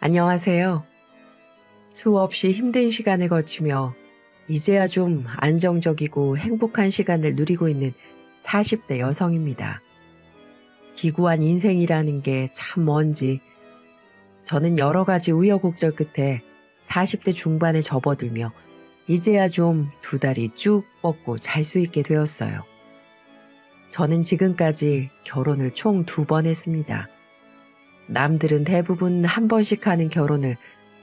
안녕하세요. 수없이 힘든 시간을 거치며 이제야 좀 안정적이고 행복한 시간을 누리고 있는 40대 여성입니다. 기구한 인생이라는 게 참 뭔지 저는 여러 가지 우여곡절 끝에 40대 중반에 접어들며 이제야 좀 두 다리 쭉 뻗고 잘 수 있게 되었어요. 저는 지금까지 결혼을 총 2번 했습니다. 남들은 대부분 한 번씩 하는 결혼을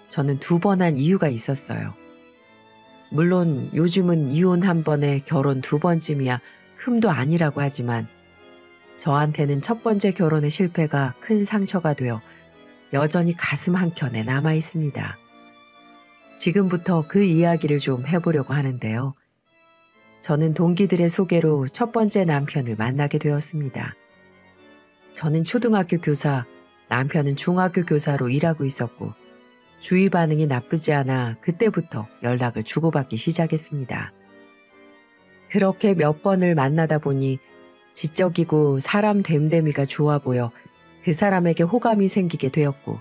저는 2번 한 이유가 있었어요. 물론 요즘은 이혼 한 번에 결혼 2번쯤이야 흠도 아니라고 하지만 저한테는 첫 번째 결혼의 실패가 큰 상처가 되어 여전히 가슴 한켠에 남아 있습니다. 지금부터 그 이야기를 좀 해보려고 하는데요. 저는 동기들의 소개로 첫 번째 남편을 만나게 되었습니다. 저는 초등학교 교사, 남편은 중학교 교사로 일하고 있었고 주위 반응이 나쁘지 않아 그때부터 연락을 주고받기 시작했습니다. 그렇게 몇 번을 만나다 보니 지적이고 사람 됨됨이가 좋아 보여 그 사람에게 호감이 생기게 되었고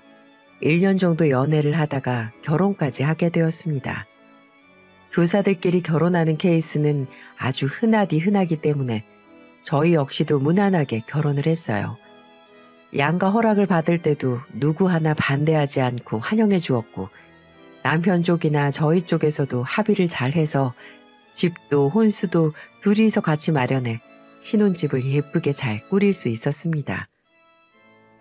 1년 정도 연애를 하다가 결혼까지 하게 되었습니다. 교사들끼리 결혼하는 케이스는 아주 흔하디 흔하기 때문에 저희 역시도 무난하게 결혼을 했어요. 양가 허락을 받을 때도 누구 하나 반대하지 않고 환영해 주었고 남편 쪽이나 저희 쪽에서도 합의를 잘 해서 집도 혼수도 둘이서 같이 마련해 신혼집을 예쁘게 잘 꾸릴 수 있었습니다.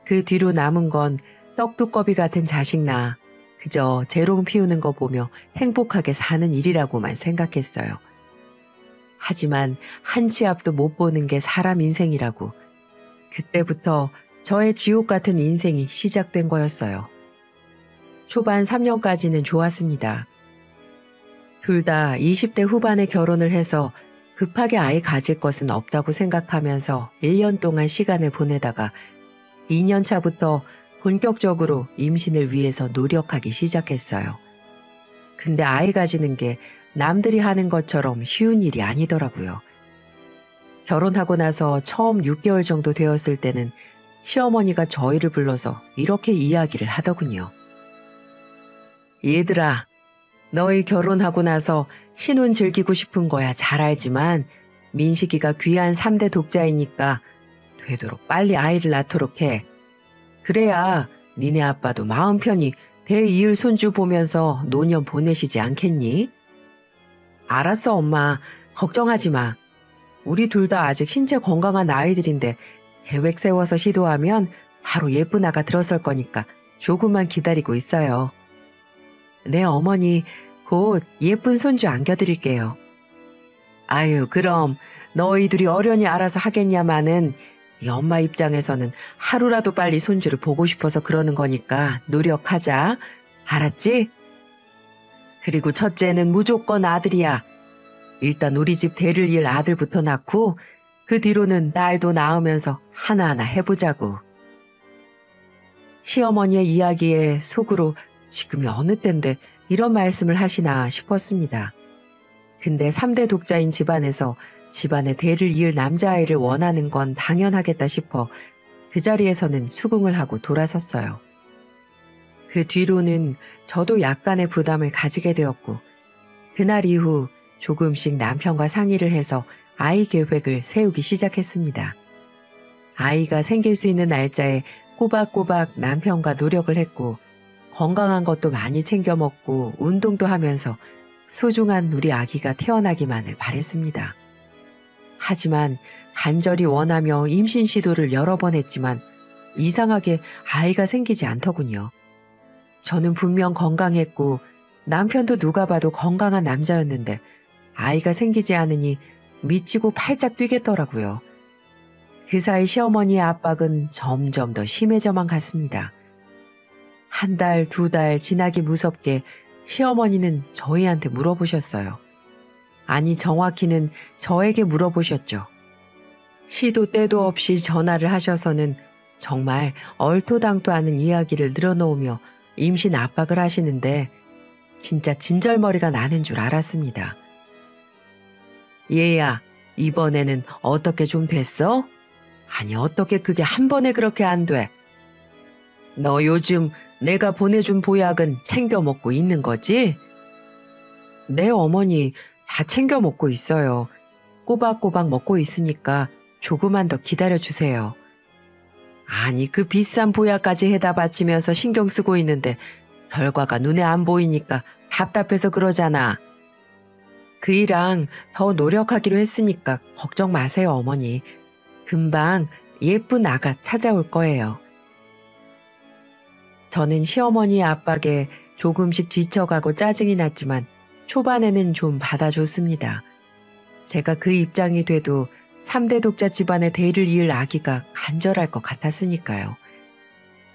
그 뒤로 남은 건 떡두꺼비 같은 자식 낳아 그저 재롱 피우는 거 보며 행복하게 사는 일이라고만 생각했어요. 하지만 한 치 앞도 못 보는 게 사람 인생이라고 그때부터 저의 지옥 같은 인생이 시작된 거였어요. 초반 3년까지는 좋았습니다. 둘 다 20대 후반에 결혼을 해서 급하게 아이 가질 것은 없다고 생각하면서 1년 동안 시간을 보내다가 2년 차부터 본격적으로 임신을 위해서 노력하기 시작했어요. 근데 아이 가지는 게 남들이 하는 것처럼 쉬운 일이 아니더라고요. 결혼하고 나서 처음 6개월 정도 되었을 때는 시어머니가 저희를 불러서 이렇게 이야기를 하더군요. 얘들아, 너희 결혼하고 나서 신혼 즐기고 싶은 거야 잘 알지만 민식이가 귀한 3대 독자이니까 되도록 빨리 아이를 낳도록 해. 그래야 니네 아빠도 마음 편히 대이을 손주 보면서 노년 보내시지 않겠니? 알았어 엄마, 걱정하지 마. 우리 둘 다 아직 신체 건강한 아이들인데 계획 세워서 시도하면 바로 예쁜 아가 들어설 거니까 조금만 기다리고 있어요. 네 어머니, 곧 예쁜 손주 안겨드릴게요. 아유 그럼 너희 둘이 어련히 알아서 하겠냐마는 이 엄마 입장에서는 하루라도 빨리 손주를 보고 싶어서 그러는 거니까 노력하자. 알았지? 그리고 첫째는 무조건 아들이야. 일단 우리 집 대를 이을 아들부터 낳고 그 뒤로는 딸도 낳으면서 하나하나 해보자고. 시어머니의 이야기에 속으로 지금이 어느 때인데 이런 말씀을 하시나 싶었습니다. 근데 3대 독자인 집안에서 집안의 대를 이을 남자아이를 원하는 건 당연하겠다 싶어 그 자리에서는 수긍을 하고 돌아섰어요. 그 뒤로는 저도 약간의 부담을 가지게 되었고 그날 이후 조금씩 남편과 상의를 해서 아이 계획을 세우기 시작했습니다. 아이가 생길 수 있는 날짜에 꼬박꼬박 남편과 노력을 했고 건강한 것도 많이 챙겨 먹고 운동도 하면서 소중한 우리 아기가 태어나기만을 바랬습니다. 하지만 간절히 원하며 임신 시도를 여러 번 했지만 이상하게 아이가 생기지 않더군요. 저는 분명 건강했고 남편도 누가 봐도 건강한 남자였는데 아이가 생기지 않으니 미치고 팔짝 뛰겠더라고요. 그 사이 시어머니의 압박은 점점 더 심해져만 갔습니다. 1달, 2달 지나기 무섭게 시어머니는 저희한테 물어보셨어요. 아니 정확히는 저에게 물어보셨죠. 시도 때도 없이 전화를 하셔서는 정말 얼토당토 않은 이야기를 늘어놓으며 임신 압박을 하시는데 진짜 진절머리가 나는 줄 알았습니다. 얘야, 이번에는 어떻게 좀 됐어? 아니 어떻게 그게 한 번에 그렇게 안 돼? 너 요즘 내가 보내준 보약은 챙겨 먹고 있는 거지? 네, 어머니. 다 챙겨 먹고 있어요. 꼬박꼬박 먹고 있으니까 조금만 더 기다려 주세요. 아니, 그 비싼 보약까지 해다 바치면서 신경 쓰고 있는데 결과가 눈에 안 보이니까 답답해서 그러잖아. 그 일랑 더 노력하기로 했으니까 걱정 마세요, 어머니. 금방 예쁜 아가 찾아올 거예요. 저는 시어머니의 압박에 조금씩 지쳐가고 짜증이 났지만 초반에는 좀 받아줬습니다. 제가 그 입장이 돼도 3대 독자 집안의 대를 이을 아기가 간절할 것 같았으니까요.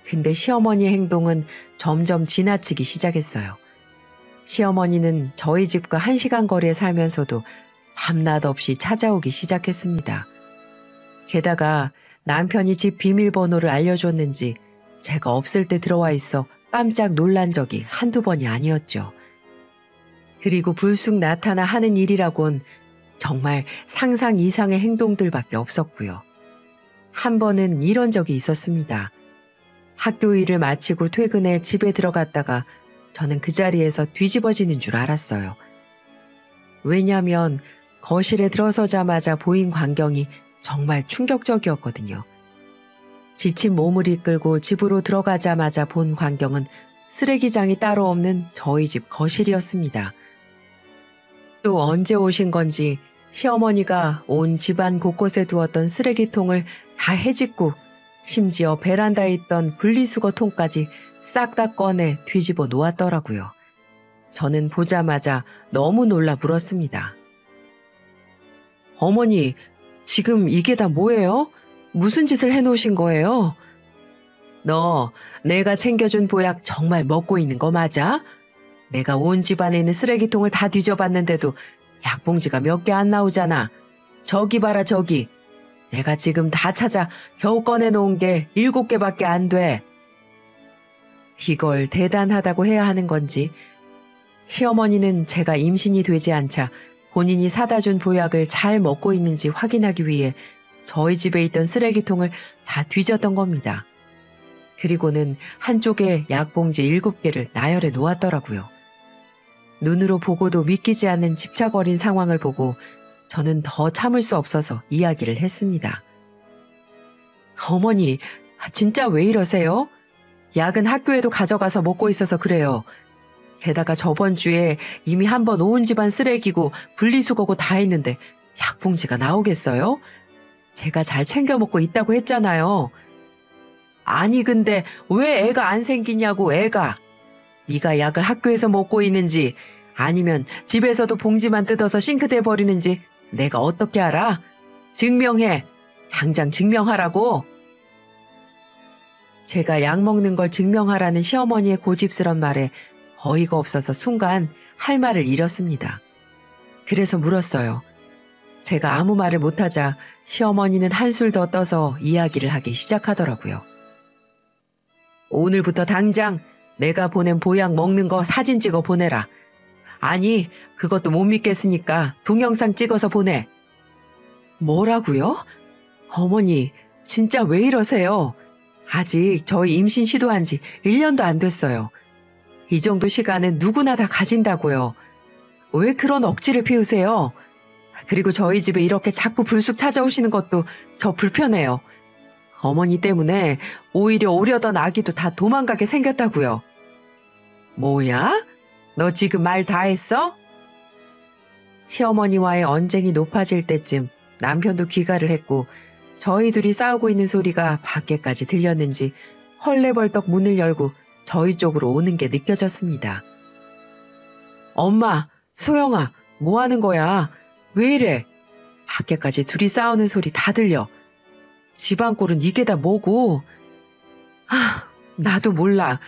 근데 시어머니의 행동은 점점 지나치기 시작했어요. 시어머니는 저희 집과 1시간 거리에 살면서도 밤낮 없이 찾아오기 시작했습니다. 게다가 남편이 집 비밀번호를 알려줬는지 제가 없을 때 들어와 있어 깜짝 놀란 적이 한두 번이 아니었죠. 그리고 불쑥 나타나 하는 일이라곤 정말 상상 이상의 행동들밖에 없었고요. 한 번은 이런 적이 있었습니다. 학교 일을 마치고 퇴근해 집에 들어갔다가 저는 그 자리에서 뒤집어지는 줄 알았어요. 왜냐면 거실에 들어서자마자 보인 광경이 정말 충격적이었거든요. 지친 몸을 이끌고 집으로 들어가자마자 본 광경은 쓰레기장이 따로 없는 저희 집 거실이었습니다. 또 언제 오신 건지 시어머니가 온 집안 곳곳에 두었던 쓰레기통을 다 헤집고 심지어 베란다에 있던 분리수거 통까지 싹 다 꺼내 뒤집어 놓았더라고요. 저는 보자마자 너무 놀라 물었습니다. 어머니, 지금 이게 다 뭐예요? 무슨 짓을 해놓으신 거예요? 너 내가 챙겨준 보약 정말 먹고 있는 거 맞아? 내가 온 집안에 있는 쓰레기통을 다 뒤져봤는데도 약봉지가 몇 개 안 나오잖아. 저기 봐라 저기. 내가 지금 다 찾아 겨우 꺼내놓은 게 7개밖에 안 돼. 이걸 대단하다고 해야 하는 건지 시어머니는 제가 임신이 되지 않자 본인이 사다 준 보약을 잘 먹고 있는지 확인하기 위해 저희 집에 있던 쓰레기통을 다 뒤졌던 겁니다. 그리고는 한쪽에 약봉지 7개를 나열해 놓았더라고요. 눈으로 보고도 믿기지 않는 집착 어린 상황을 보고 저는 더 참을 수 없어서 이야기를 했습니다. 어머니, 진짜 왜 이러세요? 약은 학교에도 가져가서 먹고 있어서 그래요. 게다가 저번 주에 이미 한 번 온 집안 쓰레기고 분리수거고 다 했는데 약봉지가 나오겠어요? 제가 잘 챙겨 먹고 있다고 했잖아요. 아니 근데 왜 애가 안 생기냐고 애가. 네가 약을 학교에서 먹고 있는지 아니면 집에서도 봉지만 뜯어서 싱크대에 버리는지 내가 어떻게 알아? 증명해. 당장 증명하라고. 제가 약 먹는 걸 증명하라는 시어머니의 고집스런 말에 어이가 없어서 순간 할 말을 잃었습니다. 그래서 물었어요. 제가 아무 말을 못하자 시어머니는 한술 더 떠서 이야기를 하기 시작하더라고요. 오늘부터 당장 내가 보낸 보약 먹는 거 사진 찍어 보내라. 아니, 그것도 못 믿겠으니까 동영상 찍어서 보내. 뭐라고요? 어머니, 진짜 왜 이러세요? 아직 저희 임신 시도한 지 1년도 안 됐어요. 이 정도 시간은 누구나 다 가진다고요. 왜 그런 억지를 피우세요? 그리고 저희 집에 이렇게 자꾸 불쑥 찾아오시는 것도 저 불편해요. 어머니 때문에 오히려 오려던 아기도 다 도망가게 생겼다고요. 뭐야? 너 지금 말 다 했어? 시어머니와의 언쟁이 높아질 때쯤 남편도 귀가를 했고 저희 둘이 싸우고 있는 소리가 밖에까지 들렸는지 헐레벌떡 문을 열고 저희 쪽으로 오는 게 느껴졌습니다. 엄마, 소영아, 뭐 하는 거야? 왜 이래? 밖에까지 둘이 싸우는 소리 다 들려. 집안 꼴은 이게 다 뭐고? 아, 나도 몰라.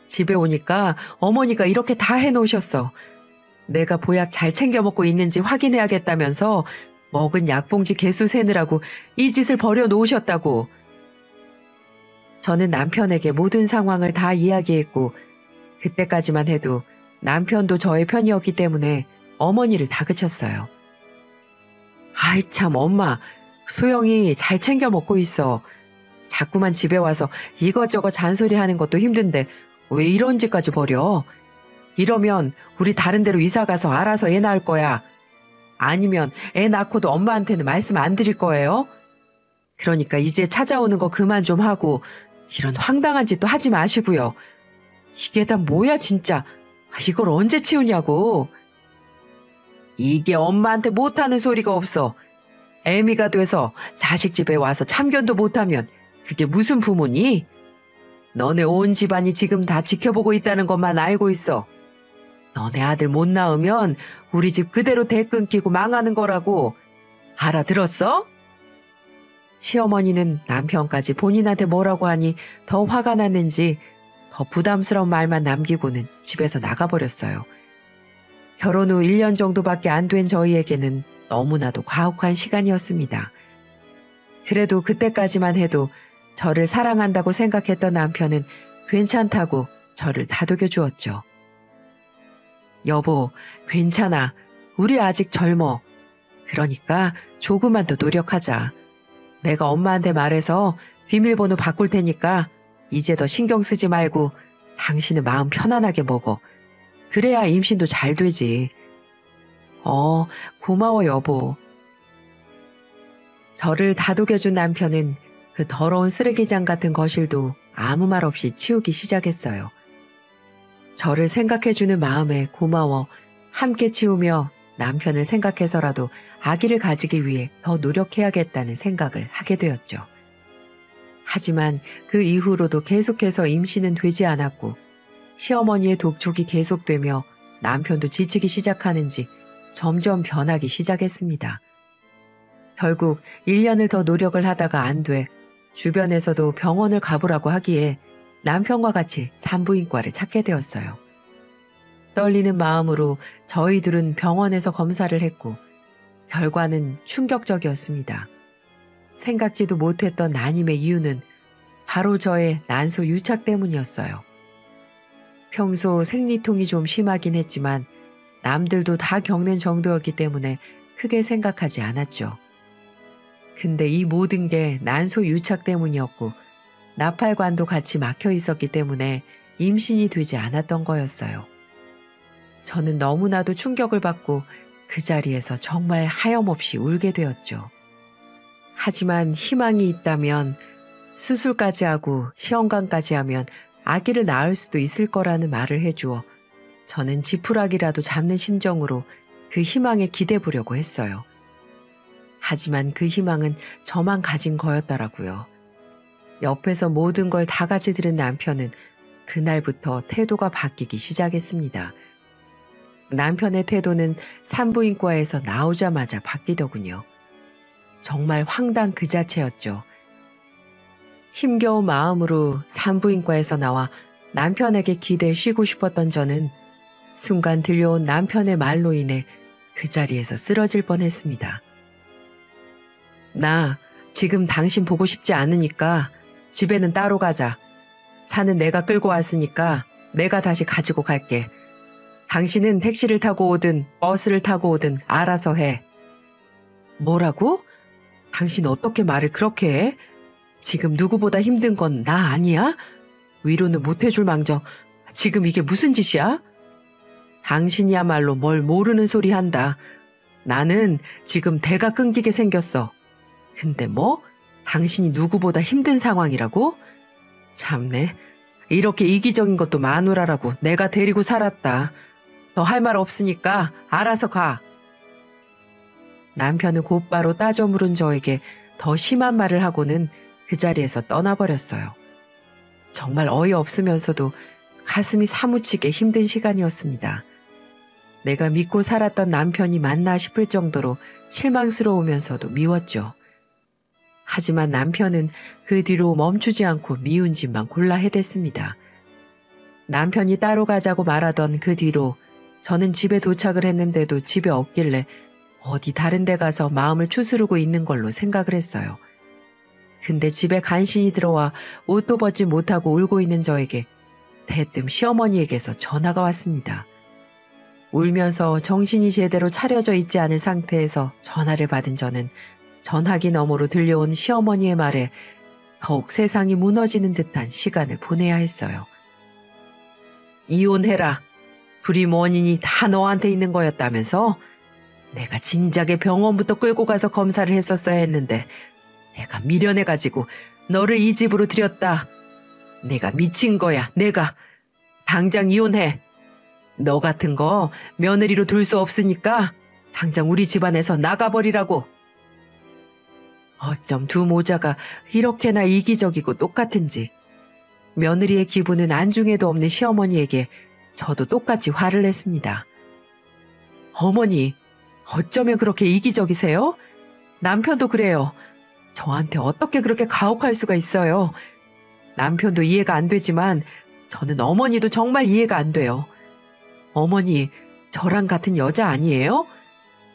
집에 오니까 어머니가 이렇게 다 해놓으셨어. 내가 보약 잘 챙겨 먹고 있는지 확인해야겠다면서 먹은 약봉지 개수 세느라고 이 짓을 벌여놓으셨다고. 저는 남편에게 모든 상황을 다 이야기했고 그때까지만 해도 남편도 저의 편이었기 때문에 어머니를 다그쳤어요. 아이 참 엄마, 소영이 잘 챙겨 먹고 있어. 자꾸만 집에 와서 이것저것 잔소리하는 것도 힘든데 왜 이런 짓까지 벌여? 이러면 우리 다른 데로 이사 가서 알아서 애 낳을 거야. 아니면 애 낳고도 엄마한테는 말씀 안 드릴 거예요? 그러니까 이제 찾아오는 거 그만 좀 하고 이런 황당한 짓도 하지 마시고요. 이게 다 뭐야 진짜. 이걸 언제 치우냐고. 이게 엄마한테 못하는 소리가 없어. 애미가 돼서 자식 집에 와서 참견도 못하면 그게 무슨 부모니? 너네 온 집안이 지금 다 지켜보고 있다는 것만 알고 있어. 너네 아들 못 낳으면 우리 집 그대로 대 끊기고 망하는 거라고. 알아들었어? 시어머니는 남편까지 본인한테 뭐라고 하니 더 화가 났는지 더 부담스러운 말만 남기고는 집에서 나가버렸어요. 결혼 후 1년 정도밖에 안 된 저희에게는 너무나도 과혹한 시간이었습니다. 그래도 그때까지만 해도 저를 사랑한다고 생각했던 남편은 괜찮다고 저를 다독여 주었죠. 여보, 괜찮아. 우리 아직 젊어. 그러니까 조금만 더 노력하자. 내가 엄마한테 말해서 비밀번호 바꿀 테니까 이제 더 신경 쓰지 말고 당신은 마음 편안하게 먹어. 그래야 임신도 잘 되지. 고마워 여보. 저를 다독여준 남편은 그 더러운 쓰레기장 같은 거실도 아무 말 없이 치우기 시작했어요. 저를 생각해주는 마음에 고마워 함께 치우며 남편을 생각해서라도 아기를 가지기 위해 더 노력해야겠다는 생각을 하게 되었죠. 하지만 그 이후로도 계속해서 임신은 되지 않았고 시어머니의 독촉이 계속되며 남편도 지치기 시작하는지 점점 변하기 시작했습니다. 결국 1년을 더 노력을 하다가 안 돼 주변에서도 병원을 가보라고 하기에 남편과 같이 산부인과를 찾게 되었어요. 떨리는 마음으로 저희 둘은 병원에서 검사를 했고 결과는 충격적이었습니다. 생각지도 못했던 난임의 이유는 바로 저의 난소 유착 때문이었어요. 평소 생리통이 좀 심하긴 했지만 남들도 다 겪는 정도였기 때문에 크게 생각하지 않았죠. 근데 이 모든 게 난소 유착 때문이었고 나팔관도 같이 막혀 있었기 때문에 임신이 되지 않았던 거였어요. 저는 너무나도 충격을 받고 그 자리에서 정말 하염없이 울게 되었죠. 하지만 희망이 있다면 수술까지 하고 시험관까지 하면 아기를 낳을 수도 있을 거라는 말을 해주어 저는 지푸라기라도 잡는 심정으로 그 희망에 기대 보려고 했어요. 하지만 그 희망은 저만 가진 거였더라고요. 옆에서 모든 걸 다 같이 들은 남편은 그날부터 태도가 바뀌기 시작했습니다. 남편의 태도는 산부인과에서 나오자마자 바뀌더군요. 정말 황당 그 자체였죠. 힘겨운 마음으로 산부인과에서 나와 남편에게 기대 쉬고 싶었던 저는 순간 들려온 남편의 말로 인해 그 자리에서 쓰러질 뻔했습니다. 나 지금 당신 보고 싶지 않으니까 집에는 따로 가자. 차는 내가 끌고 왔으니까 내가 다시 가지고 갈게. 당신은 택시를 타고 오든 버스를 타고 오든 알아서 해. 뭐라고? 당신 어떻게 말을 그렇게 해? 지금 누구보다 힘든 건 나 아니야? 위로는 못 해줄 망정 지금 이게 무슨 짓이야? 당신이야말로 뭘 모르는 소리 한다. 나는 지금 대가 끊기게 생겼어. 근데 뭐? 당신이 누구보다 힘든 상황이라고? 참네. 이렇게 이기적인 것도 마누라라고 내가 데리고 살았다. 더 할 말 없으니까 알아서 가. 남편은 곧바로 따져 물은 저에게 더 심한 말을 하고는 그 자리에서 떠나버렸어요. 정말 어이없으면서도 가슴이 사무치게 힘든 시간이었습니다. 내가 믿고 살았던 남편이 맞나 싶을 정도로 실망스러우면서도 미웠죠. 하지만 남편은 그 뒤로 멈추지 않고 미운 짓만 골라 해댔습니다. 남편이 따로 가자고 말하던 그 뒤로 저는 집에 도착을 했는데도 집에 없길래 어디 다른 데 가서 마음을 추스르고 있는 걸로 생각을 했어요. 근데 집에 간신히 들어와 옷도 벗지 못하고 울고 있는 저에게 대뜸 시어머니에게서 전화가 왔습니다. 울면서 정신이 제대로 차려져 있지 않은 상태에서 전화를 받은 저는 전화기 너머로 들려온 시어머니의 말에 더욱 세상이 무너지는 듯한 시간을 보내야 했어요. 이혼해라. 불임 원인이 다 너한테 있는 거였다면서? 내가 진작에 병원부터 끌고 가서 검사를 했었어야 했는데 내가 미련해가지고 너를 이 집으로 들였다. 내가 미친 거야, 내가. 당장 이혼해. 너 같은 거 며느리로 둘 수 없으니까 당장 우리 집안에서 나가버리라고. 어쩜 두 모자가 이렇게나 이기적이고 똑같은지. 며느리의 기분은 안중에도 없는 시어머니에게 저도 똑같이 화를 냈습니다. 어머니, 어쩌면 그렇게 이기적이세요? 남편도 그래요. 저한테 어떻게 그렇게 가혹할 수가 있어요. 남편도 이해가 안 되지만 저는 어머니도 정말 이해가 안 돼요. 어머니, 저랑 같은 여자 아니에요?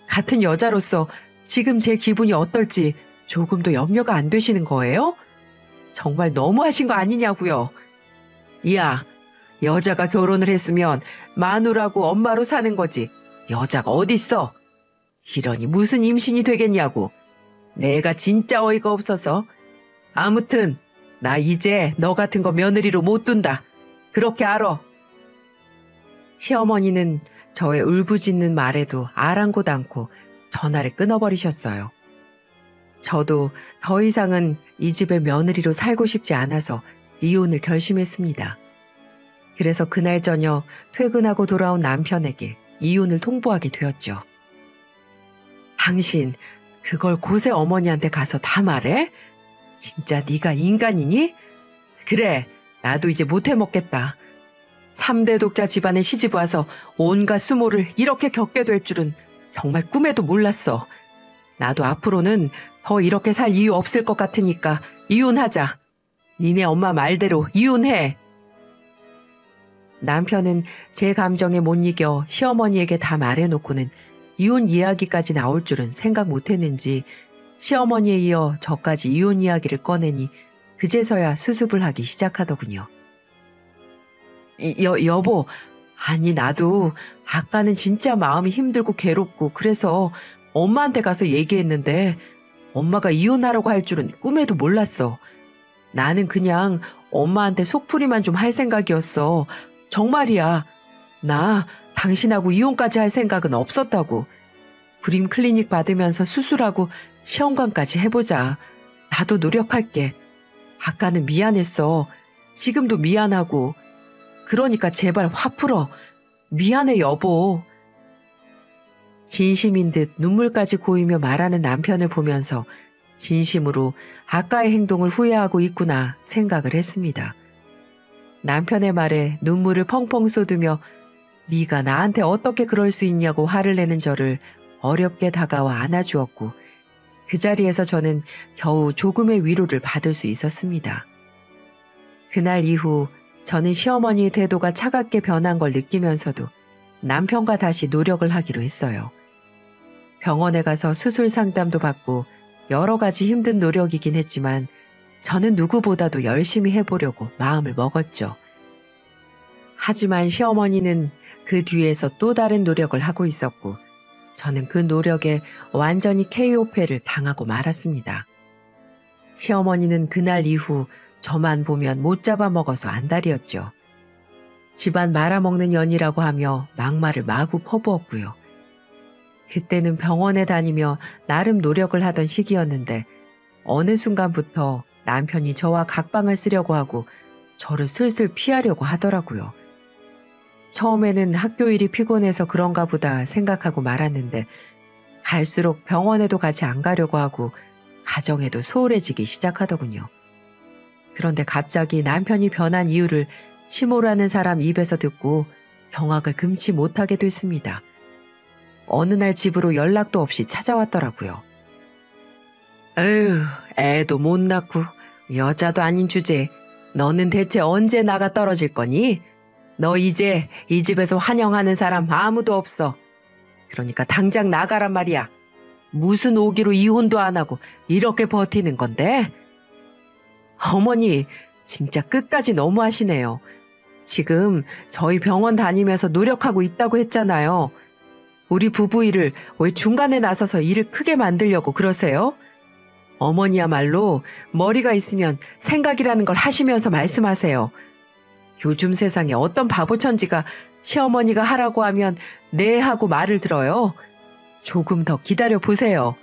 같은 여자로서 지금 제 기분이 어떨지 조금도 염려가 안 되시는 거예요? 정말 너무하신 거 아니냐고요. 야, 여자가 결혼을 했으면 마누라고 엄마로 사는 거지. 여자가 어딨어? 이러니 무슨 임신이 되겠냐고. 내가 진짜 어이가 없어서. 아무튼 나 이제 너 같은 거 며느리로 못 둔다. 그렇게 알아. 시어머니는 저의 울부짖는 말에도 아랑곳 않고 전화를 끊어버리셨어요. 저도 더 이상은 이 집의 며느리로 살고 싶지 않아서 이혼을 결심했습니다. 그래서 그날 저녁 퇴근하고 돌아온 남편에게 이혼을 통보하게 되었죠. 당신 그걸 고세 어머니한테 가서 다 말해? 진짜 네가 인간이니? 그래, 나도 이제 못해 먹겠다. 3대 독자 집안에 시집 와서 온갖 수모를 이렇게 겪게 될 줄은 정말 꿈에도 몰랐어. 나도 앞으로는 더 이렇게 살 이유 없을 것 같으니까 이혼하자. 니네 엄마 말대로 이혼해. 남편은 제 감정에 못 이겨 시어머니에게 다 말해놓고는 이혼 이야기까지 나올 줄은 생각 못했는지 시어머니에 이어 저까지 이혼 이야기를 꺼내니 그제서야 수습을 하기 시작하더군요. 여보, 아니 나도 아까는 진짜 마음이 힘들고 괴롭고 그래서 엄마한테 가서 얘기했는데 엄마가 이혼하라고 할 줄은 꿈에도 몰랐어. 나는 그냥 엄마한테 속풀이만 좀 할 생각이었어. 정말이야. 나 당신하고 이혼까지 할 생각은 없었다고. 불임 클리닉 받으면서 수술하고 시험관까지 해보자. 나도 노력할게. 아까는 미안했어. 지금도 미안하고. 그러니까 제발 화 풀어. 미안해 여보. 진심인 듯 눈물까지 고이며 말하는 남편을 보면서 진심으로 아까의 행동을 후회하고 있구나 생각을 했습니다. 남편의 말에 눈물을 펑펑 쏟으며 네가 나한테 어떻게 그럴 수 있냐고 화를 내는 저를 어렵게 다가와 안아주었고 그 자리에서 저는 겨우 조금의 위로를 받을 수 있었습니다. 그날 이후 저는 시어머니의 태도가 차갑게 변한 걸 느끼면서도 남편과 다시 노력을 하기로 했어요. 병원에 가서 수술 상담도 받고 여러 가지 힘든 노력이긴 했지만 저는 누구보다도 열심히 해보려고 마음을 먹었죠. 하지만 시어머니는 그 뒤에서 또 다른 노력을 하고 있었고 저는 그 노력에 완전히 KO패를 당하고 말았습니다. 시어머니는 그날 이후 저만 보면 못 잡아먹어서 안달이었죠. 집안 말아먹는 년이라고 하며 막말을 마구 퍼부었고요. 그때는 병원에 다니며 나름 노력을 하던 시기였는데 어느 순간부터 남편이 저와 각방을 쓰려고 하고 저를 슬슬 피하려고 하더라고요. 처음에는 학교 일이 피곤해서 그런가 보다 생각하고 말았는데 갈수록 병원에도 같이 안 가려고 하고 가정에도 소홀해지기 시작하더군요. 그런데 갑자기 남편이 변한 이유를 시모라는 사람 입에서 듣고 경악을 금치 못하게 됐습니다. 어느 날 집으로 연락도 없이 찾아왔더라고요. 에휴, 애도 못 낳고 여자도 아닌 주제에 너는 대체 언제 나가 떨어질 거니? 너 이제 이 집에서 환영하는 사람 아무도 없어. 그러니까 당장 나가란 말이야. 무슨 오기로 이혼도 안 하고 이렇게 버티는 건데? 어머니, 진짜 끝까지 너무하시네요. 지금 저희 병원 다니면서 노력하고 있다고 했잖아요. 우리 부부 일을 왜 중간에 나서서 일을 크게 만들려고 그러세요? 어머니야말로 머리가 있으면 생각이라는 걸 하시면서 말씀하세요. 요즘 세상에 어떤 바보천지가 시어머니가 하라고 하면 네 하고 말을 들어요. 조금 더 기다려 보세요.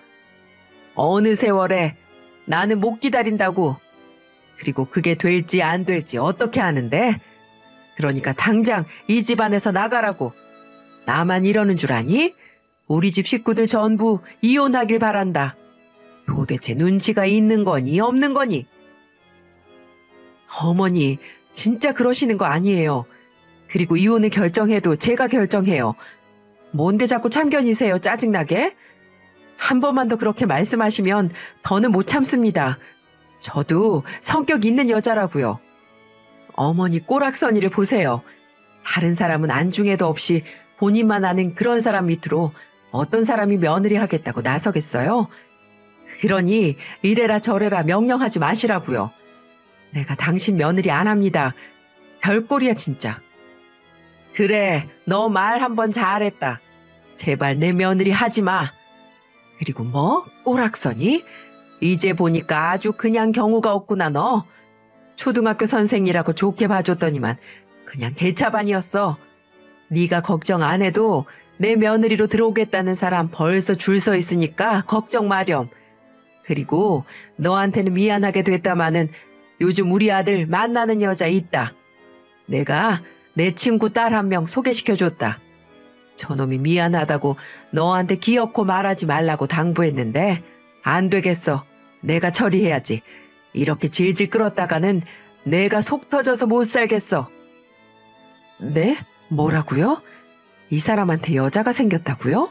어느 세월에 나는 못 기다린다고. 그리고 그게 될지 안 될지 어떻게 아는데? 그러니까 당장 이 집안에서 나가라고. 나만 이러는 줄 아니? 우리 집 식구들 전부 이혼하길 바란다. 도대체 눈치가 있는 거니 없는 거니? 어머니, 진짜 그러시는 거 아니에요. 그리고 이혼을 결정해도 제가 결정해요. 뭔데 자꾸 참견이세요, 짜증나게? 한 번만 더 그렇게 말씀하시면 더는 못 참습니다. 저도 성격 있는 여자라고요. 어머니 꼬락서니를 보세요. 다른 사람은 안중에도 없이 본인만 아는 그런 사람 밑으로 어떤 사람이 며느리 하겠다고 나서겠어요? 그러니 이래라 저래라 명령하지 마시라고요. 내가 당신 며느리 안 합니다. 별꼴이야 진짜. 그래, 너 말 한번 잘했다. 제발 내 며느리 하지 마. 그리고 뭐? 꼬락서니? 이제 보니까 아주 그냥 경우가 없구나 너. 초등학교 선생이라고 좋게 봐줬더니만 그냥 개차반이었어. 네가 걱정 안 해도 내 며느리로 들어오겠다는 사람 벌써 줄 서 있으니까 걱정 마렴. 그리고 너한테는 미안하게 됐다마는 요즘 우리 아들 만나는 여자 있다. 내가 내 친구 딸 한 명 소개시켜줬다. 저놈이 미안하다고 너한테 기어코 말하지 말라고 당부했는데 안 되겠어. 내가 처리해야지. 이렇게 질질 끌었다가는 내가 속 터져서 못 살겠어. 네? 뭐라고요? 이 사람한테 여자가 생겼다고요?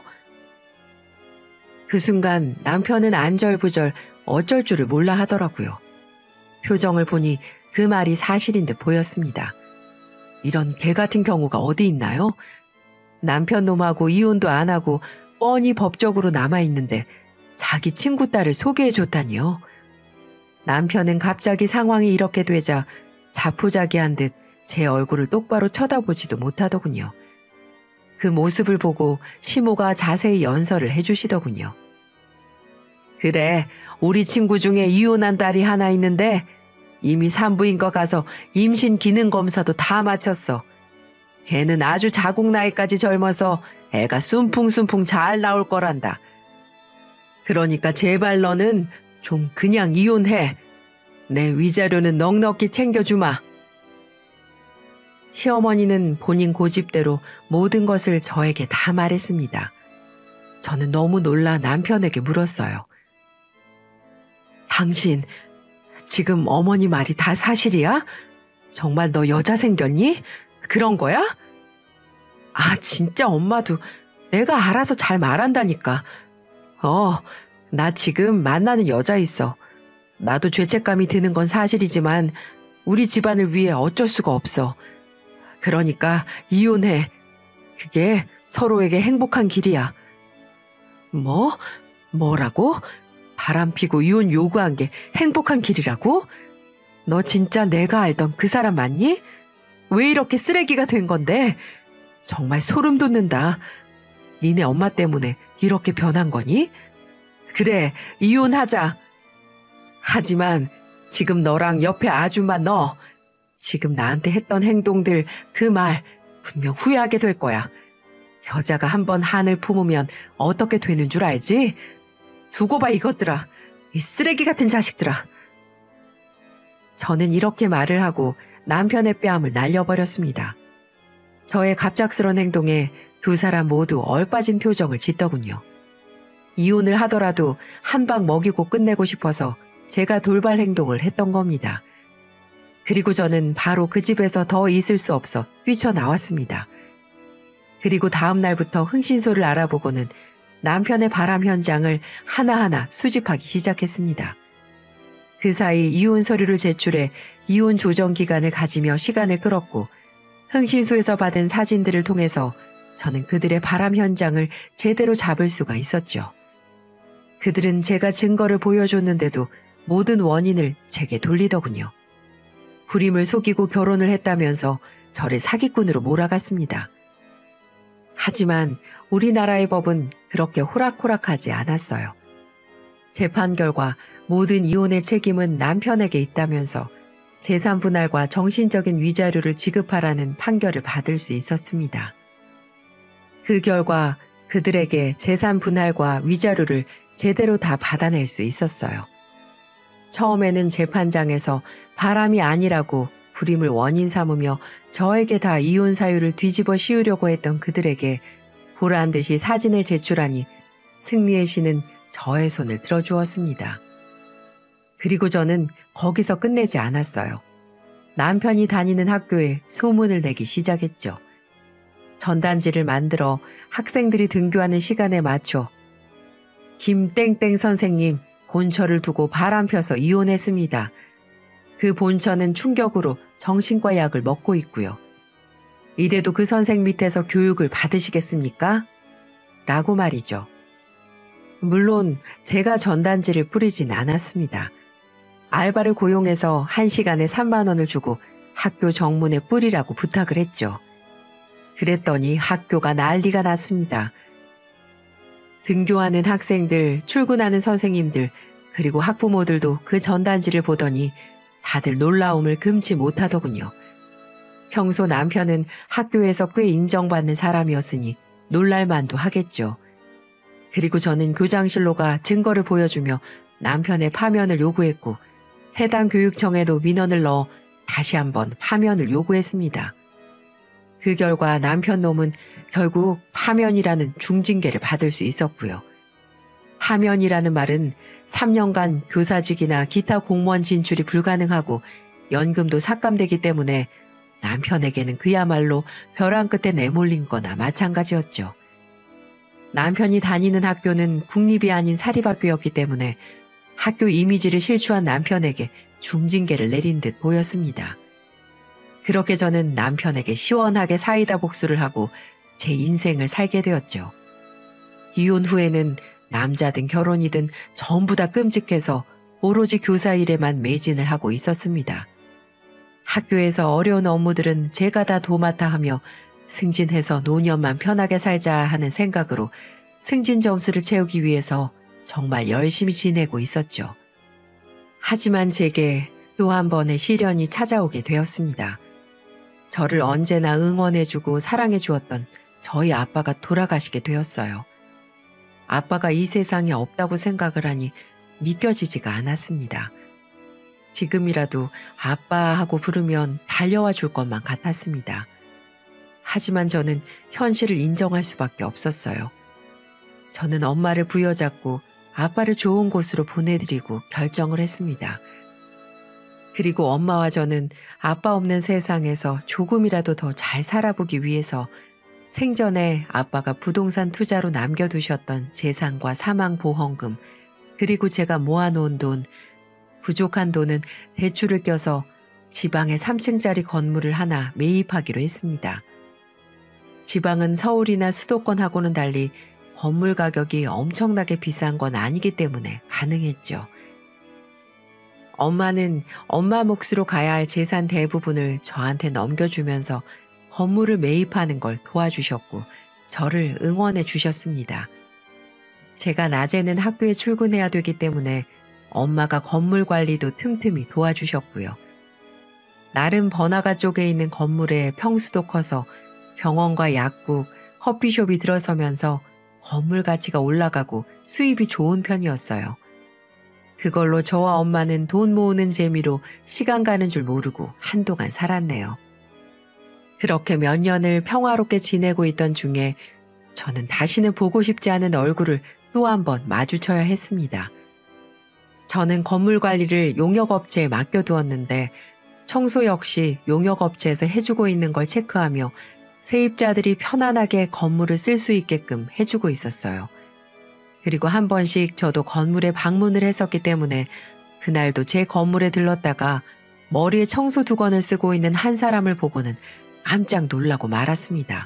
그 순간 남편은 안절부절 어쩔 줄을 몰라 하더라고요. 표정을 보니 그 말이 사실인 듯 보였습니다. 이런 개 같은 경우가 어디 있나요? 남편 놈하고 이혼도 안 하고 뻔히 법적으로 남아있는데 자기 친구 딸을 소개해줬다니요. 남편은 갑자기 상황이 이렇게 되자 자포자기한 듯 제 얼굴을 똑바로 쳐다보지도 못하더군요. 그 모습을 보고 시모가 자세히 연설을 해주시더군요. 그래, 우리 친구 중에 이혼한 딸이 하나 있는데 이미 산부인과 가서 임신 기능 검사도 다 마쳤어. 걔는 아주 자국 나이까지 젊어서 애가 숨풍숨풍 잘 나올 거란다. 그러니까 제발 너는 좀 그냥 이혼해. 내 위자료는 넉넉히 챙겨주마. 시어머니는 본인 고집대로 모든 것을 저에게 다 말했습니다. 저는 너무 놀라 남편에게 물었어요. 당신, 지금 어머니 말이 다 사실이야? 정말 너 여자 생겼니? 그런 거야? 아, 진짜 엄마도 내가 알아서 잘 말한다니까. 나 지금 만나는 여자 있어. 나도 죄책감이 드는 건 사실이지만 우리 집안을 위해 어쩔 수가 없어. 그러니까 이혼해. 그게 서로에게 행복한 길이야. 뭐라고? 바람피고 이혼 요구한 게 행복한 길이라고? 너 진짜 내가 알던 그 사람 맞니? 왜 이렇게 쓰레기가 된 건데? 정말 소름 돋는다. 니네 엄마 때문에 이렇게 변한 거니? 그래, 이혼하자. 하지만 지금 너랑 옆에 아줌마 너 지금 나한테 했던 행동들 그 말 분명 후회하게 될 거야. 여자가 한번 한을 품으면 어떻게 되는 줄 알지? 두고 봐 이것들아. 이 쓰레기 같은 자식들아. 저는 이렇게 말을 하고 남편의 뺨을 날려버렸습니다. 저의 갑작스런 행동에 두 사람 모두 얼빠진 표정을 짓더군요. 이혼을 하더라도 한 방 먹이고 끝내고 싶어서 제가 돌발 행동을 했던 겁니다. 그리고 저는 바로 그 집에서 더 있을 수 없어 뛰쳐나왔습니다. 그리고 다음 날부터 흥신소를 알아보고는 남편의 바람 현장을 하나하나 수집하기 시작했습니다. 그 사이 이혼 서류를 제출해 이혼 조정 기간을 가지며 시간을 끌었고 흥신소에서 받은 사진들을 통해서 저는 그들의 바람 현장을 제대로 잡을 수가 있었죠. 그들은 제가 증거를 보여줬는데도 모든 원인을 제게 돌리더군요. 부림을 속이고 결혼을 했다면서 저를 사기꾼으로 몰아갔습니다. 하지만 우리나라의 법은 그렇게 호락호락하지 않았어요. 재판 결과 모든 이혼의 책임은 남편에게 있다면서 재산 분할과 정신적인 위자료를 지급하라는 판결을 받을 수 있었습니다. 그 결과 그들에게 재산 분할과 위자료를 제대로 다 받아낼 수 있었어요. 처음에는 재판장에서 바람이 아니라고 불임을 원인 삼으며 저에게 다 이혼 사유를 뒤집어 씌우려고 했던 그들에게 보란 듯이 사진을 제출하니 승리의 신은 저의 손을 들어주었습니다. 그리고 저는 거기서 끝내지 않았어요. 남편이 다니는 학교에 소문을 내기 시작했죠. 전단지를 만들어 학생들이 등교하는 시간에 맞춰 김땡땡 선생님 본처를 두고 바람 펴서 이혼했습니다. 그 본처는 충격으로 정신과 약을 먹고 있고요. 이래도 그 선생 밑에서 교육을 받으시겠습니까? 라고 말이죠. 물론 제가 전단지를 뿌리진 않았습니다. 알바를 고용해서 1시간에 3만 원을 주고 학교 정문에 뿌리라고 부탁을 했죠. 그랬더니 학교가 난리가 났습니다. 등교하는 학생들, 출근하는 선생님들, 그리고 학부모들도 그 전단지를 보더니 다들 놀라움을 금치 못하더군요. 평소 남편은 학교에서 꽤 인정받는 사람이었으니 놀랄만도 하겠죠. 그리고 저는 교장실로 가 증거를 보여주며 남편의 파면을 요구했고 해당 교육청에도 민원을 넣어 다시 한번 파면을 요구했습니다. 그 결과 남편 놈은 결국 파면이라는 중징계를 받을 수 있었고요. 파면이라는 말은 3년간 교사직이나 기타 공무원 진출이 불가능하고 연금도 삭감되기 때문에 남편에게는 그야말로 벼랑 끝에 내몰린 거나 마찬가지였죠. 남편이 다니는 학교는 국립이 아닌 사립학교였기 때문에 학교 이미지를 실추한 남편에게 중징계를 내린 듯 보였습니다. 그렇게 저는 남편에게 시원하게 사이다 복수를 하고 제 인생을 살게 되었죠. 이혼 후에는 남자든 결혼이든 전부 다 끔찍해서 오로지 교사 일에만 매진을 하고 있었습니다. 학교에서 어려운 업무들은 제가 다 도맡아 하며 승진해서 노년만 편하게 살자 하는 생각으로 승진 점수를 채우기 위해서 정말 열심히 지내고 있었죠. 하지만 제게 또 한 번의 시련이 찾아오게 되었습니다. 저를 언제나 응원해주고 사랑해주었던 저희 아빠가 돌아가시게 되었어요. 아빠가 이 세상에 없다고 생각을 하니 믿겨지지가 않았습니다. 지금이라도 아빠하고 부르면 달려와 줄 것만 같았습니다. 하지만 저는 현실을 인정할 수밖에 없었어요. 저는 엄마를 부여잡고 아빠를 좋은 곳으로 보내드리고 결정을 했습니다. 그리고 엄마와 저는 아빠 없는 세상에서 조금이라도 더 잘 살아보기 위해서 생전에 아빠가 부동산 투자로 남겨두셨던 재산과 사망보험금, 그리고 제가 모아놓은 돈, 부족한 돈은 대출을 껴서 지방에 3층짜리 건물을 하나 매입하기로 했습니다. 지방은 서울이나 수도권하고는 달리 건물 가격이 엄청나게 비싼 건 아니기 때문에 가능했죠. 엄마는 엄마 몫으로 가야 할 재산 대부분을 저한테 넘겨주면서 건물을 매입하는 걸 도와주셨고 저를 응원해 주셨습니다. 제가 낮에는 학교에 출근해야 되기 때문에 엄마가 건물 관리도 틈틈이 도와주셨고요. 나름 번화가 쪽에 있는 건물에 평수도 커서 병원과 약국, 커피숍이 들어서면서 건물 가치가 올라가고 수입이 좋은 편이었어요. 그걸로 저와 엄마는 돈 모으는 재미로 시간 가는 줄 모르고 한동안 살았네요. 그렇게 몇 년을 평화롭게 지내고 있던 중에 저는 다시는 보고 싶지 않은 얼굴을 또 한 번 마주쳐야 했습니다. 저는 건물 관리를 용역업체에 맡겨두었는데 청소 역시 용역업체에서 해주고 있는 걸 체크하며 세입자들이 편안하게 건물을 쓸 수 있게끔 해주고 있었어요. 그리고 한 번씩 저도 건물에 방문을 했었기 때문에 그날도 제 건물에 들렀다가 머리에 청소 두건을 쓰고 있는 한 사람을 보고는 깜짝 놀라고 말았습니다.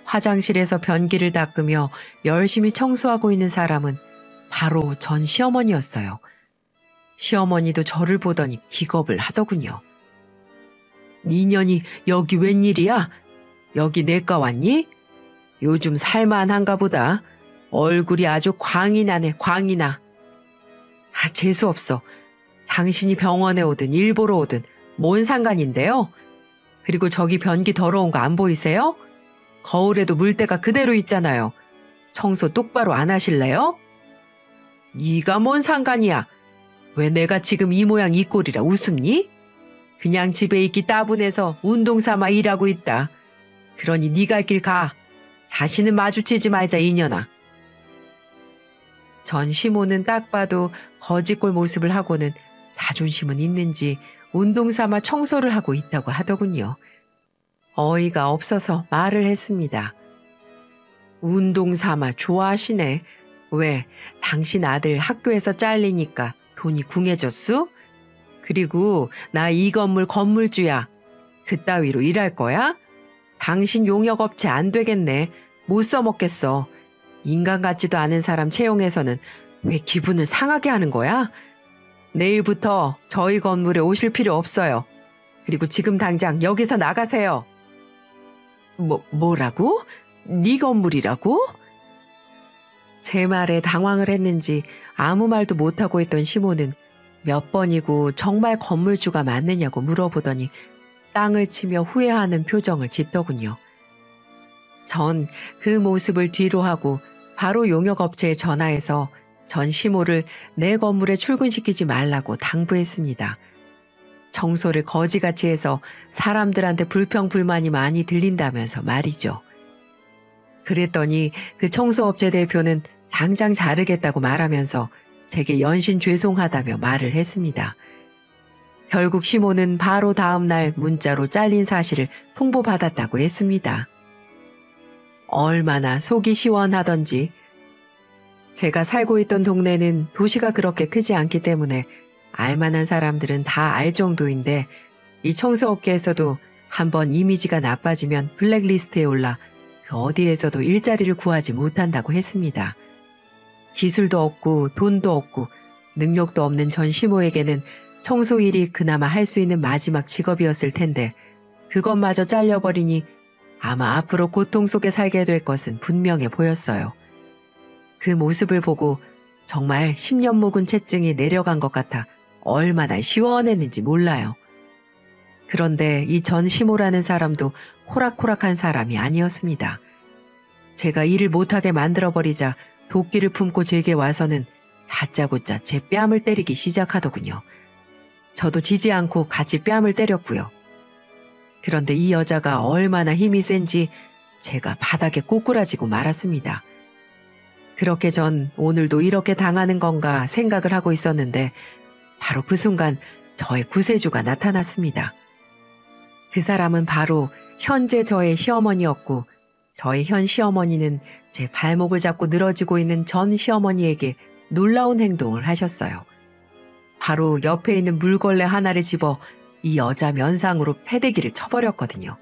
화장실에서 변기를 닦으며 열심히 청소하고 있는 사람은 바로 전 시어머니였어요. 시어머니도 저를 보더니 기겁을 하더군요. 니년이 여기 웬일이야? 여기 내과 왔니? 요즘 살만한가 보다. 얼굴이 아주 광이 나네, 광이 나. 재수없어. 당신이 병원에 오든 일보러 오든 뭔 상관인데요? 그리고 저기 변기 더러운 거 안 보이세요? 거울에도 물때가 그대로 있잖아요. 청소 똑바로 안 하실래요? 네가 뭔 상관이야? 왜 내가 지금 이 모양 이 꼴이라 웃음니? 그냥 집에 있기 따분해서 운동 삼아 일하고 있다. 그러니 네 갈 길 가. 다시는 마주치지 말자 이년아. 전 시모는 딱 봐도 거지꼴 모습을 하고는 자존심은 있는지 운동 삼아 청소를 하고 있다고 하더군요. 어이가 없어서 말을 했습니다. 운동 삼아 좋아하시네. 왜 당신 아들 학교에서 잘리니까 돈이 궁해졌수? 그리고 나 이 건물 건물주야. 그따위로 일할 거야? 당신 용역업체 안 되겠네. 못 써먹겠어. 인간 같지도 않은 사람 채용해서는 왜 기분을 상하게 하는 거야? 내일부터 저희 건물에 오실 필요 없어요. 그리고 지금 당장 여기서 나가세요. 뭐라고? 네 건물이라고? 제 말에 당황을 했는지 아무 말도 못하고 있던 시모는 몇 번이고 정말 건물주가 맞느냐고 물어보더니 땅을 치며 후회하는 표정을 짓더군요. 전 그 모습을 뒤로 하고 바로 용역업체에 전화해서 전 시모를 내 건물에 출근시키지 말라고 당부했습니다. 청소를 거지같이 해서 사람들한테 불평불만이 많이 들린다면서 말이죠. 그랬더니 그 청소업체 대표는 당장 자르겠다고 말하면서 제게 연신 죄송하다며 말을 했습니다. 결국 시모는 바로 다음 날 문자로 잘린 사실을 통보받았다고 했습니다. 얼마나 속이 시원하던지. 제가 살고 있던 동네는 도시가 그렇게 크지 않기 때문에 알만한 사람들은 다 알 정도인데 이 청소업계에서도 한번 이미지가 나빠지면 블랙리스트에 올라 그 어디에서도 일자리를 구하지 못한다고 했습니다. 기술도 없고 돈도 없고 능력도 없는 전 시모에게는 청소 일이 그나마 할 수 있는 마지막 직업이었을 텐데 그것마저 잘려버리니 아마 앞으로 고통 속에 살게 될 것은 분명해 보였어요. 그 모습을 보고 정말 10년 묵은 채증이 내려간 것 같아 얼마나 시원했는지 몰라요. 그런데 이 전 시모라는 사람도 호락호락한 사람이 아니었습니다. 제가 일을 못하게 만들어버리자 도끼를 품고 제게 와서는 다짜고짜 제 뺨을 때리기 시작하더군요. 저도 지지 않고 같이 뺨을 때렸고요. 그런데 이 여자가 얼마나 힘이 센지 제가 바닥에 꼬꾸라지고 말았습니다. 그렇게 전 오늘도 이렇게 당하는 건가 생각을 하고 있었는데 바로 그 순간 저의 구세주가 나타났습니다. 그 사람은 바로 현재 저의 시어머니였고 저의 현 시어머니는 제 발목을 잡고 늘어지고 있는 전 시어머니에게 놀라운 행동을 하셨어요. 바로 옆에 있는 물걸레 하나를 집어 이 여자 면상으로 패대기를 쳐버렸거든요.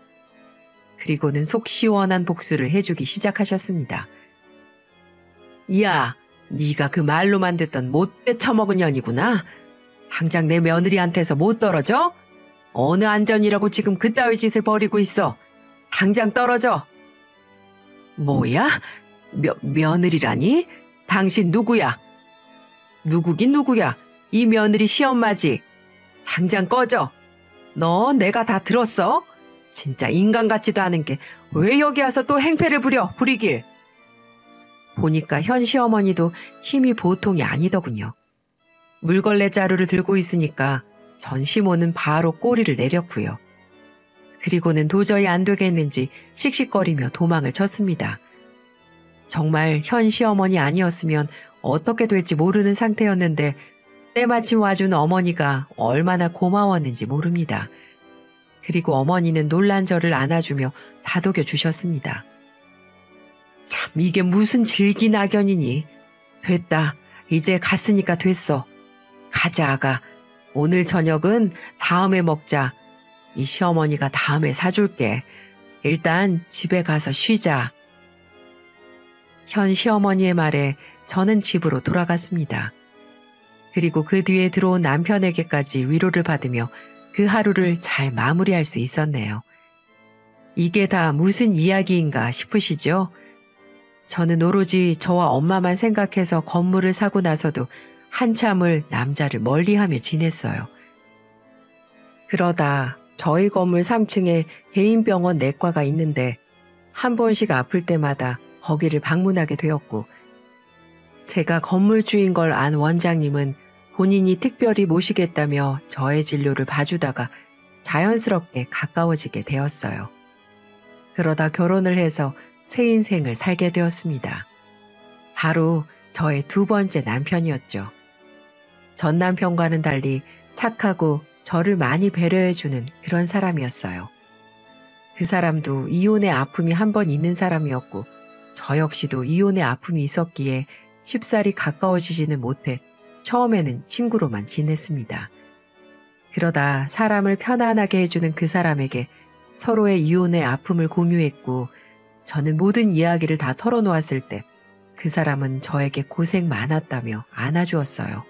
그리고는 속 시원한 복수를 해주기 시작하셨습니다. 야, 네가 그 말로만 듣던 못돼 처먹은 년이구나. 당장 내 며느리한테서 못 떨어져? 어느 안전이라고 지금 그따위 짓을 벌이고 있어. 당장 떨어져. 뭐야? 며느리라니? 당신 누구야? 누구긴 누구야? 이 며느리 시엄마지. 당장 꺼져. 너 내가 다 들었어? 진짜 인간 같지도 않은 게 왜 여기 와서 또 행패를 부리길. 보니까 현 시어머니도 힘이 보통이 아니더군요. 물걸레 자루를 들고 있으니까 전 시모는 바로 꼬리를 내렸고요. 그리고는 도저히 안 되겠는지 씩씩거리며 도망을 쳤습니다. 정말 현 시어머니 아니었으면 어떻게 될지 모르는 상태였는데 때마침 와준 어머니가 얼마나 고마웠는지 모릅니다. 그리고 어머니는 놀란 저를 안아주며 다독여 주셨습니다. 참 이게 무슨 질기낙연이니. 됐다. 이제 갔으니까 됐어. 가자 아가. 오늘 저녁은 다음에 먹자. 이 시어머니가 다음에 사줄게. 일단 집에 가서 쉬자. 현 시어머니의 말에 저는 집으로 돌아갔습니다. 그리고 그 뒤에 들어온 남편에게까지 위로를 받으며 그 하루를 잘 마무리할 수 있었네요. 이게 다 무슨 이야기인가 싶으시죠? 저는 오로지 저와 엄마만 생각해서 건물을 사고 나서도 한참을 남자를 멀리하며 지냈어요. 그러다 저희 건물 3층에 개인 병원 내과가 있는데 한 번씩 아플 때마다 거기를 방문하게 되었고, 제가 건물주인 걸 안 원장님은 본인이 특별히 모시겠다며 저의 진료를 봐주다가 자연스럽게 가까워지게 되었어요. 그러다 결혼을 해서 새 인생을 살게 되었습니다. 바로 저의 두 번째 남편이었죠. 전 남편과는 달리 착하고 저를 많이 배려해주는 그런 사람이었어요. 그 사람도 이혼의 아픔이 한 번 있는 사람이었고, 저 역시도 이혼의 아픔이 있었기에 쉽사리 가까워지지는 못해 처음에는 친구로만 지냈습니다. 그러다 사람을 편안하게 해주는 그 사람에게 서로의 이혼의 아픔을 공유했고, 저는 모든 이야기를 다 털어놓았을 때 그 사람은 저에게 고생 많았다며 안아주었어요.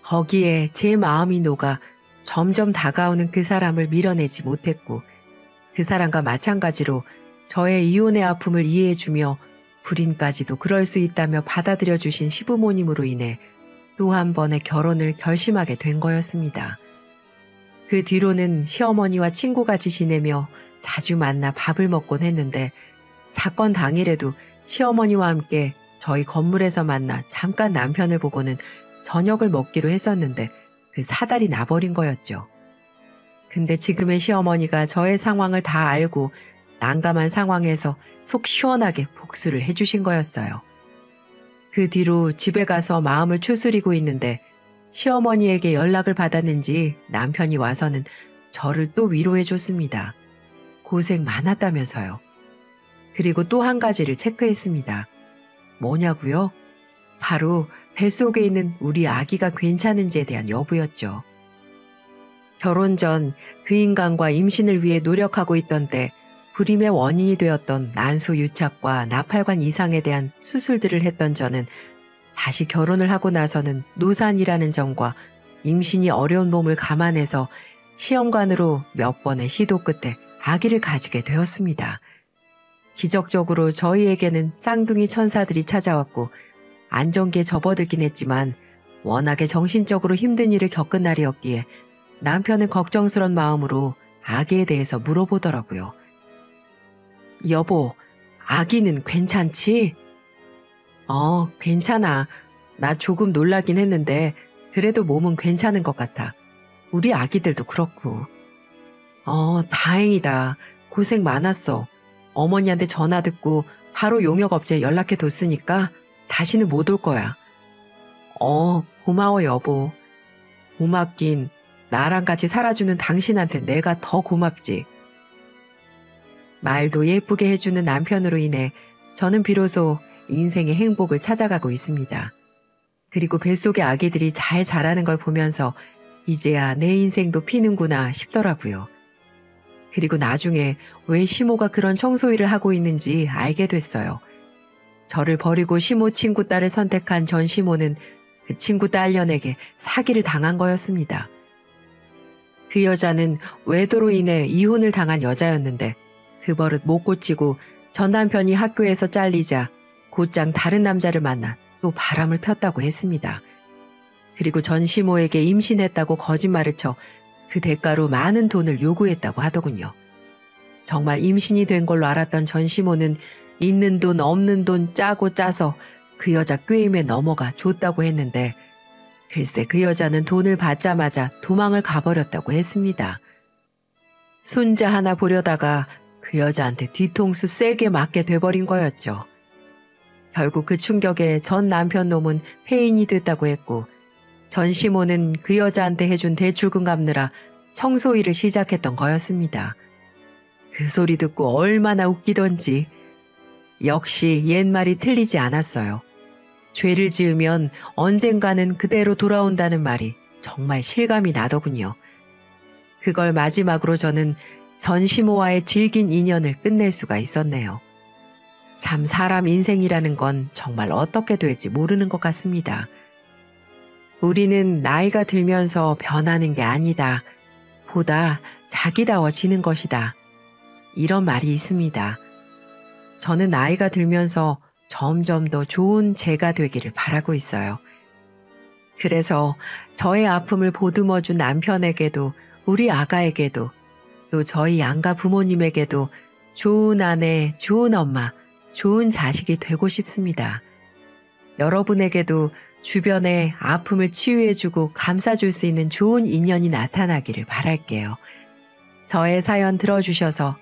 거기에 제 마음이 녹아 점점 다가오는 그 사람을 밀어내지 못했고, 그 사람과 마찬가지로 저의 이혼의 아픔을 이해해주며 불임까지도 그럴 수 있다며 받아들여 주신 시부모님으로 인해 또 한 번의 결혼을 결심하게 된 거였습니다. 그 뒤로는 시어머니와 친구같이 지내며 자주 만나 밥을 먹곤 했는데, 사건 당일에도 시어머니와 함께 저희 건물에서 만나 잠깐 남편을 보고는 저녁을 먹기로 했었는데 그 사달이 나버린 거였죠. 근데 지금의 시어머니가 저의 상황을 다 알고 난감한 상황에서 속 시원하게 복수를 해주신 거였어요. 그 뒤로 집에 가서 마음을 추스리고 있는데 시어머니에게 연락을 받았는지 남편이 와서는 저를 또 위로해줬습니다. 고생 많았다면서요. 그리고 또 한 가지를 체크했습니다. 뭐냐고요? 바로 뱃속에 있는 우리 아기가 괜찮은지에 대한 여부였죠. 결혼 전 그 인간과 임신을 위해 노력하고 있던 때 불임의 원인이 되었던 난소 유착과 나팔관 이상에 대한 수술들을 했던 저는 다시 결혼을 하고 나서는 노산이라는 점과 임신이 어려운 몸을 감안해서 시험관으로 몇 번의 시도 끝에 아기를 가지게 되었습니다. 기적적으로 저희에게는 쌍둥이 천사들이 찾아왔고 안정기에 접어들긴 했지만 워낙에 정신적으로 힘든 일을 겪은 날이었기에 남편은 걱정스런 마음으로 아기에 대해서 물어보더라고요. 여보, 아기는 괜찮지? 괜찮아. 나 조금 놀라긴 했는데 그래도 몸은 괜찮은 것 같아. 우리 아기들도 그렇고. 다행이다. 고생 많았어. 어머니한테 전화 듣고 바로 용역업체에 연락해뒀으니까 다시는 못 올 거야. 고마워 여보. 고맙긴 나랑 같이 살아주는 당신한테 내가 더 고맙지. 말도 예쁘게 해주는 남편으로 인해 저는 비로소 인생의 행복을 찾아가고 있습니다. 그리고 뱃속의 아기들이 잘 자라는 걸 보면서 이제야 내 인생도 피는구나 싶더라고요. 그리고 나중에 왜 시모가 그런 청소일을 하고 있는지 알게 됐어요. 저를 버리고 시모 친구 딸을 선택한 전 시모는 그 친구 딸년에게 사기를 당한 거였습니다. 그 여자는 외도로 인해 이혼을 당한 여자였는데 그 버릇 못 고치고 전 남편이 학교에서 잘리자 곧장 다른 남자를 만나 또 바람을 폈다고 했습니다. 그리고 전 시모에게 임신했다고 거짓말을 쳐 그 대가로 많은 돈을 요구했다고 하더군요. 정말 임신이 된 걸로 알았던 전 시모는 있는 돈 없는 돈 짜고 짜서 그 여자 꾀임에 넘어가 줬다고 했는데 글쎄 그 여자는 돈을 받자마자 도망을 가버렸다고 했습니다. 손자 하나 보려다가 그 여자한테 뒤통수 세게 맞게 돼버린 거였죠. 결국 그 충격에 전 남편 놈은 폐인이 됐다고 했고 전 시모는 그 여자한테 해준 대출금 갚느라 청소일을 시작했던 거였습니다. 그 소리 듣고 얼마나 웃기던지. 역시 옛말이 틀리지 않았어요. 죄를 지으면 언젠가는 그대로 돌아온다는 말이 정말 실감이 나더군요. 그걸 마지막으로 저는 전 시모와의 질긴 인연을 끝낼 수가 있었네요. 참 사람 인생이라는 건 정말 어떻게 될지 모르는 것 같습니다. 우리는 나이가 들면서 변하는 게 아니다. 보다 자기다워지는 것이다. 이런 말이 있습니다. 저는 나이가 들면서 점점 더 좋은 제가 되기를 바라고 있어요. 그래서 저의 아픔을 보듬어준 남편에게도 우리 아가에게도 또 저희 양가 부모님에게도 좋은 아내, 좋은 엄마, 좋은 자식이 되고 싶습니다. 여러분에게도 주변에 아픔을 치유해주고 감싸줄 수 있는 좋은 인연이 나타나기를 바랄게요. 저의 사연 들어주셔서